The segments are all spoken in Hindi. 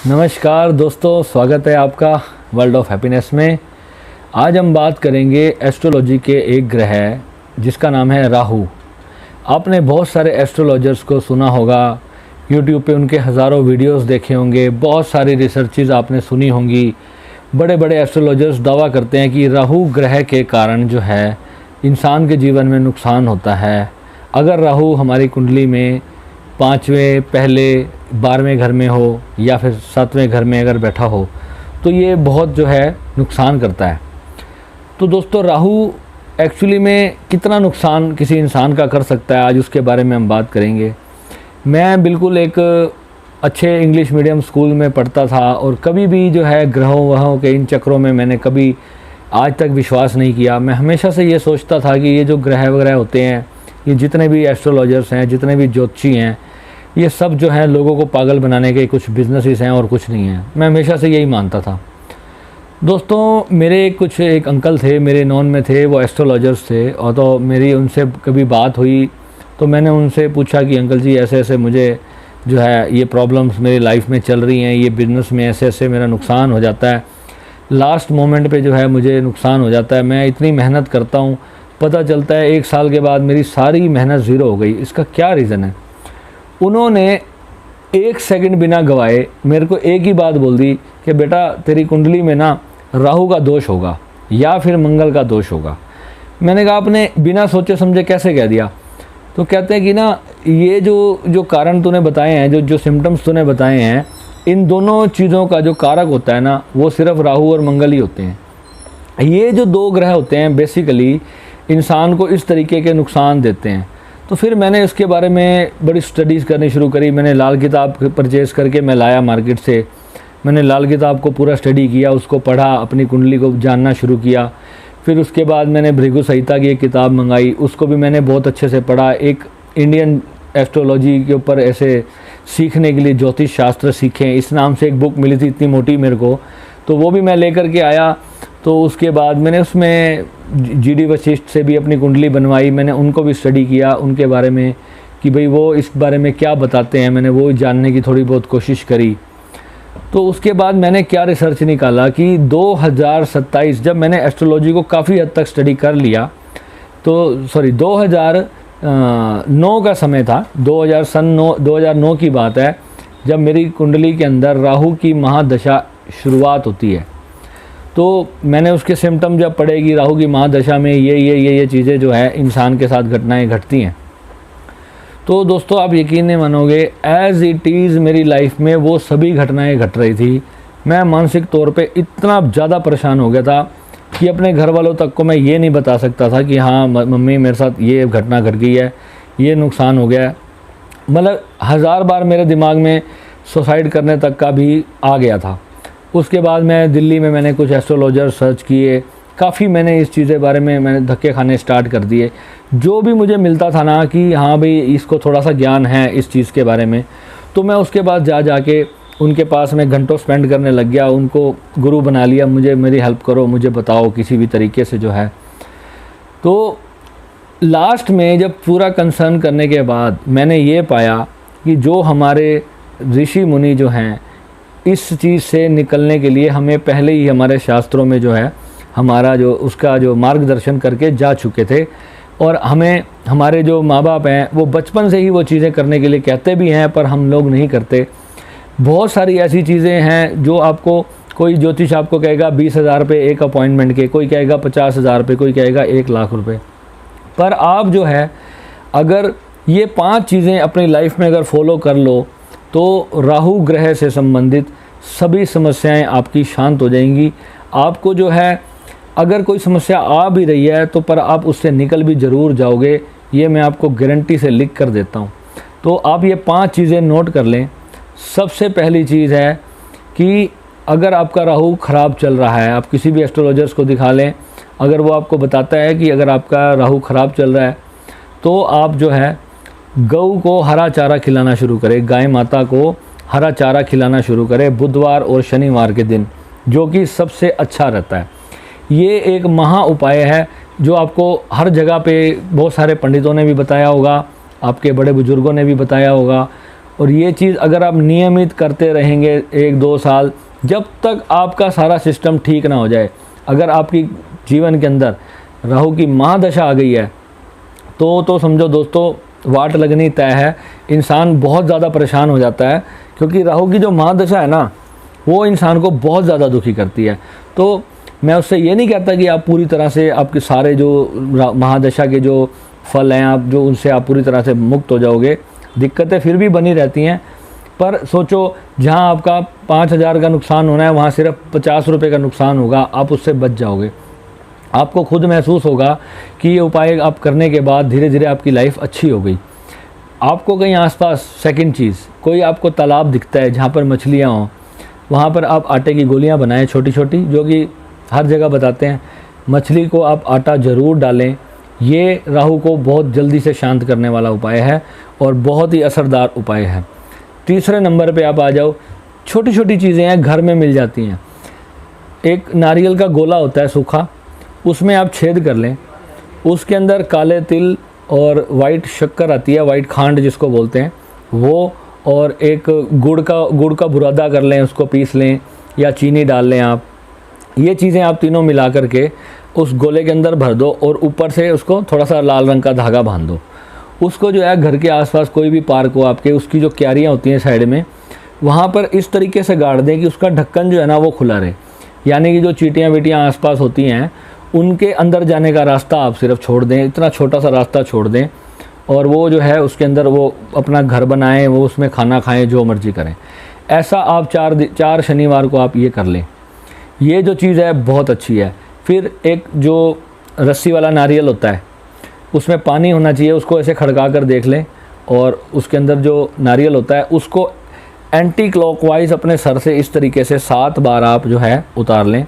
नमस्कार दोस्तों, स्वागत है आपका वर्ल्ड ऑफ हैप्पीनेस में। आज हम बात करेंगे एस्ट्रोलॉजी के एक ग्रह जिसका नाम है राहु। आपने बहुत सारे एस्ट्रोलॉजर्स को सुना होगा, यूट्यूब पे उनके हज़ारों वीडियोस देखे होंगे, बहुत सारी रिसर्चेज आपने सुनी होंगी। बड़े बड़े एस्ट्रोलॉजर्स दावा करते हैं कि राहु ग्रह के कारण जो है इंसान के जीवन में नुकसान होता है। अगर राहु हमारी कुंडली में 5वें, पहले, 12वें घर में हो या फिर 7वें घर में अगर बैठा हो तो ये बहुत जो है नुकसान करता है। तो दोस्तों, राहु एक्चुअली में कितना नुकसान किसी इंसान का कर सकता है, आज उसके बारे में हम बात करेंगे। मैं बिल्कुल एक अच्छे इंग्लिश मीडियम स्कूल में पढ़ता था और कभी भी जो है ग्रहों वहों के इन चक्रों में मैंने कभी आज तक विश्वास नहीं किया। मैं हमेशा से ये सोचता था कि ये जो ग्रह वगैरह होते हैं, ये जितने भी एस्ट्रोलॉजर्स हैं, जितने भी ज्योतिषी हैं, ये सब जो है लोगों को पागल बनाने के कुछ बिजनेसेस हैं और कुछ नहीं है। मैं हमेशा से यही मानता था। दोस्तों, मेरे एक अंकल थे, मेरे नॉन में थे, वो एस्ट्रोलॉजर्स थे। और तो मेरी उनसे कभी बात हुई तो मैंने उनसे पूछा कि अंकल जी, ऐसे ऐसे मुझे जो है ये प्रॉब्लम्स मेरी लाइफ में चल रही हैं, ये बिज़नेस में ऐसे ऐसे मेरा नुकसान हो जाता है, लास्ट मोमेंट पे जो है मुझे नुकसान हो जाता है। मैं इतनी मेहनत करता हूँ, पता चलता है 1 साल के बाद मेरी सारी मेहनत ज़ीरो हो गई। इसका क्या रीज़न है? उन्होंने 1 सेकंड बिना गवाए मेरे को एक ही बात बोल दी कि बेटा, तेरी कुंडली में ना राहु का दोष होगा या फिर मंगल का दोष होगा। मैंने कहा, आपने बिना सोचे समझे कैसे कह दिया? तो कहते हैं कि ना, ये जो कारण तूने बताए हैं, जो सिम्टम्स तूने बताए हैं, इन दोनों चीज़ों का जो कारक होता है ना, वो सिर्फ राहु और मंगल ही होते हैं। ये जो 2 ग्रह होते हैं बेसिकली इंसान को इस तरीके के नुकसान देते हैं। तो फिर मैंने इसके बारे में बड़ी स्टडीज़ करनी शुरू करी। मैंने लाल किताब परचेज़ करके मैं लाया मार्केट से। मैंने लाल किताब को पूरा स्टडी किया, उसको पढ़ा, अपनी कुंडली को जानना शुरू किया। फिर उसके बाद मैंने भृगु संहिता की एक किताब मंगाई, उसको भी मैंने बहुत अच्छे से पढ़ा। एक इंडियन एस्ट्रोलॉजी के ऊपर ऐसे सीखने के लिए ज्योतिष शास्त्र सीखें, इस नाम से एक बुक मिली थी, इतनी मोटी मेरे को, तो वो भी मैं लेकर के आया। तो उसके बाद मैंने उसमें जीडी वशिष्ठ से भी अपनी कुंडली बनवाई। मैंने उनको भी स्टडी किया, उनके बारे में कि भाई वो इस बारे में क्या बताते हैं, मैंने वो जानने की थोड़ी बहुत कोशिश करी। तो उसके बाद मैंने क्या रिसर्च निकाला कि 2027 जब मैंने एस्ट्रोलॉजी को काफ़ी हद तक स्टडी कर लिया, तो 2009 का समय था, 2009 की बात है, जब मेरी कुंडली के अंदर राहु की महादशा शुरुआत होती है। तो मैंने उसके सिम्टम जब पढ़े कि राहु की महादशा में ये चीज़ें जो है इंसान के साथ घटनाएं घटती हैं, तो दोस्तों आप यकीन नहीं मानोगे, एज़ इट इज़ मेरी लाइफ में वो सभी घटनाएं घट रही थी। मैं मानसिक तौर पे इतना ज़्यादा परेशान हो गया था कि अपने घर वालों तक को मैं ये नहीं बता सकता था कि हाँ मम्मी, मेरे साथ ये घटना घट गई है, ये नुकसान हो गया है। मतलब 1000 बार मेरे दिमाग में सुसाइड करने तक का भी आ गया था। उसके बाद मैं दिल्ली में मैंने कुछ एस्ट्रोलॉजर सर्च किए, काफ़ी मैंने इस चीज़ें बारे में मैंने धक्के खाने स्टार्ट कर दिए। जो भी मुझे मिलता था ना कि हाँ भाई इसको थोड़ा सा ज्ञान है इस चीज़ के बारे में, तो मैं उसके बाद जाके उनके पास में घंटों स्पेंड करने लग गया, उनको गुरु बना लिया। मेरी हेल्प करो, मुझे बताओ किसी भी तरीके से जो है। तो लास्ट में जब पूरा कंसर्न करने के बाद मैंने ये पाया कि जो हमारे ऋषि मुनि जो हैं, इस चीज़ से निकलने के लिए हमें पहले ही हमारे शास्त्रों में जो है हमारा उसका मार्गदर्शन करके जा चुके थे। और हमें हमारे जो माँ बाप हैं वो बचपन से ही वो चीज़ें करने के लिए कहते भी हैं, पर हम लोग नहीं करते। बहुत सारी ऐसी चीज़ें हैं जो आपको कोई ज्योतिष आपको कहेगा 20,000 रुपये एक अपॉइंटमेंट के, कोई कहेगा 50,000 रुपये, कोई कहेगा 1,00,000 रुपये। पर आप जो है अगर ये 5 चीज़ें अपनी लाइफ में अगर फॉलो कर लो तो राहु ग्रह से संबंधित सभी समस्याएं आपकी शांत हो जाएंगी। आपको जो है अगर कोई समस्या आ भी रही है तो पर आप उससे निकल भी ज़रूर जाओगे, ये मैं आपको गारंटी से लिख कर देता हूँ। तो आप ये 5 चीज़ें नोट कर लें। सबसे पहली चीज़ है कि अगर आपका राहु ख़राब चल रहा है, आप किसी भी एस्ट्रोलॉजर्स को दिखा लें, अगर वो आपको बताता है कि अगर आपका राहु ख़राब चल रहा है तो आप जो है गऊ को हरा चारा खिलाना शुरू करें, गाय माता को हरा चारा खिलाना शुरू करें बुधवार और शनिवार के दिन, जो कि सबसे अच्छा रहता है। ये एक महा उपाय है जो आपको हर जगह पे बहुत सारे पंडितों ने भी बताया होगा, आपके बड़े बुजुर्गों ने भी बताया होगा, और ये चीज़ अगर आप नियमित करते रहेंगे 1-2 साल, जब तक आपका सारा सिस्टम ठीक ना हो जाए, अगर आपकी जीवन के अंदर राहु की महादशा आ गई है तो समझो दोस्तों वाट लगनी तय है। इंसान बहुत ज़्यादा परेशान हो जाता है, क्योंकि राहु की जो महादशा है ना, वो इंसान को बहुत ज़्यादा दुखी करती है। तो मैं उससे ये नहीं कहता कि आप पूरी तरह से आपके सारे जो महादशा के जो फल हैं आप जो उनसे आप पूरी तरह से मुक्त हो जाओगे, दिक्कतें फिर भी बनी रहती हैं। पर सोचो, जहां आपका 5,000 का नुकसान होना है, वहां सिर्फ 50 रुपये का नुकसान होगा, आप उससे बच जाओगे। आपको खुद महसूस होगा कि ये उपाय आप करने के बाद धीरे धीरे आपकी लाइफ अच्छी हो गई। आपको कहीं आसपास, सेकंड चीज़, कोई आपको तालाब दिखता है जहाँ पर मछलियाँ हों, वहाँ पर आप आटे की गोलियाँ बनाएं छोटी छोटी, जो कि हर जगह बताते हैं। मछली को आप आटा ज़रूर डालें। ये राहु को बहुत जल्दी से शांत करने वाला उपाय है और बहुत ही असरदार उपाय है। तीसरे नंबर पे आप आ जाओ, छोटी छोटी चीज़ें हैं, घर में मिल जाती हैं। एक नारियल का गोला होता है सूखा, उसमें आप छेद कर लें, उसके अंदर काले तिल और वाइट शक्कर आती है, वाइट खांड जिसको बोलते हैं वो, और एक गुड़ का बुरादा कर लें, उसको पीस लें या चीनी डाल लें आप। ये चीज़ें आप तीनों मिला करके उस गोले के अंदर भर दो और ऊपर से उसको थोड़ा सा लाल रंग का धागा बांध दो। उसको जो है घर के आसपास कोई भी पार्क हो आपके, उसकी जो क्यारियाँ होती हैं साइड में, वहाँ पर इस तरीके से गाड़ दें कि उसका ढक्कन जो है ना वो खुला रहे। यानी कि जो चींटियाँ वीटियाँ आसपास होती हैं उनके अंदर जाने का रास्ता आप सिर्फ छोड़ दें, इतना छोटा सा रास्ता छोड़ दें, और वो जो है उसके अंदर वो अपना घर बनाएं, वो उसमें खाना खाएं, जो मर्जी करें। ऐसा आप 4 शनिवार को आप ये कर लें। ये जो चीज़ है बहुत अच्छी है। फिर एक जो रस्सी वाला नारियल होता है, उसमें पानी होना चाहिए, उसको ऐसे खड़का कर देख लें, और उसके अंदर जो नारियल होता है उसको एंटी क्लॉकवाइज अपने सर से इस तरीके से 7 बार आप जो है उतार लें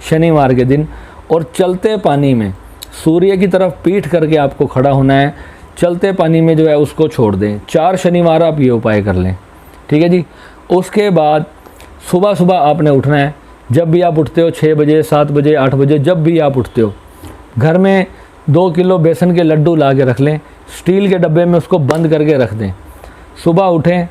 शनिवार के दिन, और चलते पानी में सूर्य की तरफ पीठ करके आपको खड़ा होना है। चलते पानी में जो है उसको छोड़ दें। 4 शनिवार आप ये उपाय कर लें, ठीक है जी। उसके बाद सुबह सुबह आपने उठना है। जब भी आप उठते हो, 6 बजे, 7 बजे, 8 बजे, जब भी आप उठते हो, घर में 2 किलो बेसन के लड्डू ला के रख लें, स्टील के डब्बे में उसको बंद करके रख दें। सुबह उठें,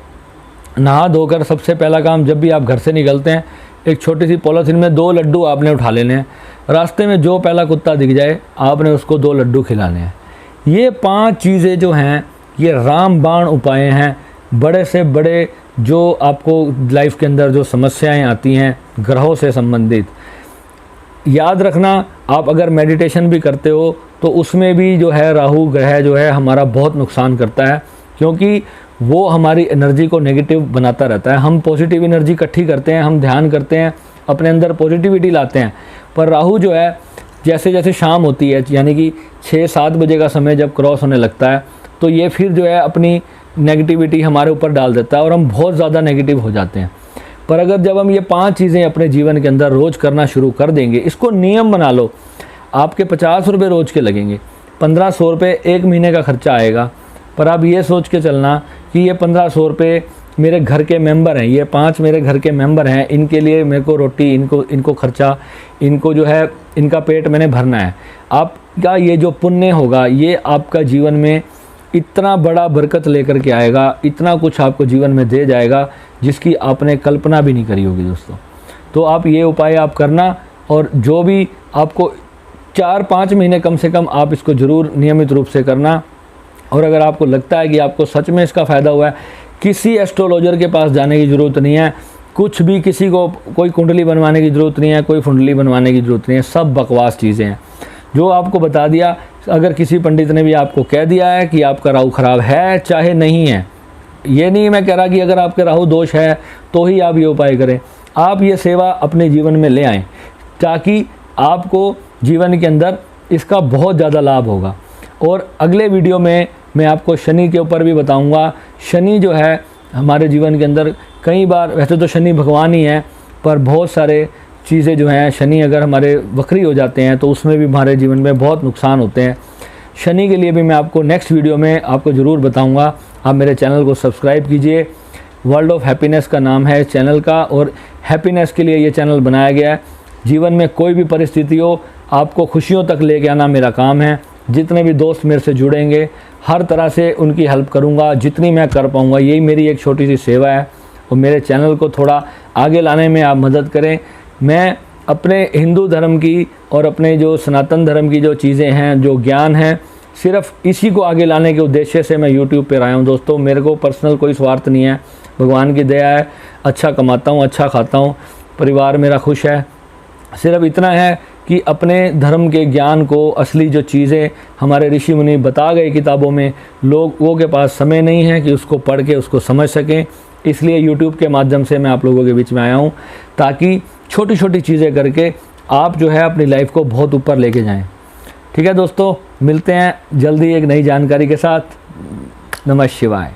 नहा धोकर सबसे पहला काम, जब भी आप घर से निकलते हैं, एक छोटी सी पॉलीथीन में 2 लड्डू आपने उठा लेने हैं। रास्ते में जो पहला कुत्ता दिख जाए आपने उसको 2 लड्डू खिलाने हैं। ये 5 चीज़ें जो हैं ये रामबाण उपाय हैं। बड़े से बड़े जो आपको लाइफ के अंदर जो समस्याएं आती हैं ग्रहों से संबंधित, याद रखना, आप अगर मेडिटेशन भी करते हो तो उसमें भी जो है राहु ग्रह जो है हमारा बहुत नुकसान करता है, क्योंकि वो हमारी एनर्जी को नेगेटिव बनाता रहता है। हम पॉजिटिव एनर्जी इकट्ठी करते हैं, हम ध्यान करते हैं, अपने अंदर पॉजिटिविटी लाते हैं, पर राहु जो है जैसे जैसे शाम होती है, यानी कि 6-7 बजे का समय जब क्रॉस होने लगता है, तो ये फिर जो है अपनी नेगेटिविटी हमारे ऊपर डाल देता है और हम बहुत ज़्यादा नेगेटिव हो जाते हैं। पर अगर जब हम ये 5 चीज़ें अपने जीवन के अंदर रोज़ करना शुरू कर देंगे, इसको नियम बना लो, आपके 50 रुपये रोज़ के लगेंगे, 1500 रुपये 1 महीने का खर्चा आएगा। पर आप ये सोच के चलना कि ये 1500 रुपये मेरे घर के मेंबर हैं, ये 5 मेरे घर के मेंबर हैं, इनके लिए मेरे को रोटी, इनको खर्चा, इनको जो है इनका पेट मैंने भरना है। आपका ये जो पुण्य होगा ये आपका जीवन में इतना बड़ा बरकत लेकर के आएगा, इतना कुछ आपको जीवन में दे जाएगा जिसकी आपने कल्पना भी नहीं करी होगी दोस्तों। तो आप ये उपाय आप करना, और जो भी आपको 4-5 महीने कम से कम आप इसको ज़रूर नियमित रूप से करना। और अगर आपको लगता है कि आपको सच में इसका फ़ायदा हुआ है, किसी एस्ट्रोलॉजर के पास जाने की ज़रूरत नहीं है, कुछ भी किसी को कोई कुंडली बनवाने की ज़रूरत नहीं है, कोई कुंडली बनवाने की ज़रूरत नहीं है, सब बकवास चीज़ें हैं। जो आपको बता दिया, अगर किसी पंडित ने भी आपको कह दिया है कि आपका राहु खराब है चाहे नहीं है, ये नहीं मैं कह रहा कि अगर आपके राहु दोष है तो ही आप ये उपाय करें। आप ये सेवा अपने जीवन में ले आएँ ताकि आपको जीवन के अंदर इसका बहुत ज़्यादा लाभ होगा। और अगले वीडियो में मैं आपको शनि के ऊपर भी बताऊंगा। शनि जो है हमारे जीवन के अंदर कई बार, वैसे तो शनि भगवान ही है, पर बहुत सारे चीज़ें जो हैं, शनि अगर हमारे वक्री हो जाते हैं तो उसमें भी हमारे जीवन में बहुत नुकसान होते हैं। शनि के लिए भी मैं आपको नेक्स्ट वीडियो में आपको ज़रूर बताऊंगा। आप मेरे चैनल को सब्सक्राइब कीजिए। वर्ल्ड ऑफ हैप्पीनेस का नाम है चैनल का, और हैप्पीनेस के लिए ये चैनल बनाया गया है। जीवन में कोई भी परिस्थिति हो, आपको खुशियों तक लेके आना मेरा काम है। जितने भी दोस्त मेरे से जुड़ेंगे हर तरह से उनकी हेल्प करूँगा, जितनी मैं कर पाऊँगा। यही मेरी एक छोटी सी सेवा है। और मेरे चैनल को थोड़ा आगे लाने में आप मदद करें। मैं अपने हिंदू धर्म की और अपने जो सनातन धर्म की जो चीज़ें हैं, जो ज्ञान है, सिर्फ इसी को आगे लाने के उद्देश्य से मैं यूट्यूब पर आया हूँ दोस्तों। मेरे को पर्सनल कोई स्वार्थ नहीं है, भगवान की दया है, अच्छा कमाता हूँ, अच्छा खाता हूँ, परिवार मेरा खुश है। सिर्फ इतना है कि अपने धर्म के ज्ञान को, असली जो चीज़ें हमारे ऋषि मुनि बता गए किताबों में, लोगों के पास समय नहीं है कि उसको पढ़ के उसको समझ सकें। इसलिए यूट्यूब के माध्यम से मैं आप लोगों के बीच में आया हूँ, ताकि छोटी छोटी चीज़ें करके आप जो है अपनी लाइफ को बहुत ऊपर लेके जाएं। ठीक है दोस्तों, मिलते हैं जल्दी एक नई जानकारी के साथ। नमः शिवाय।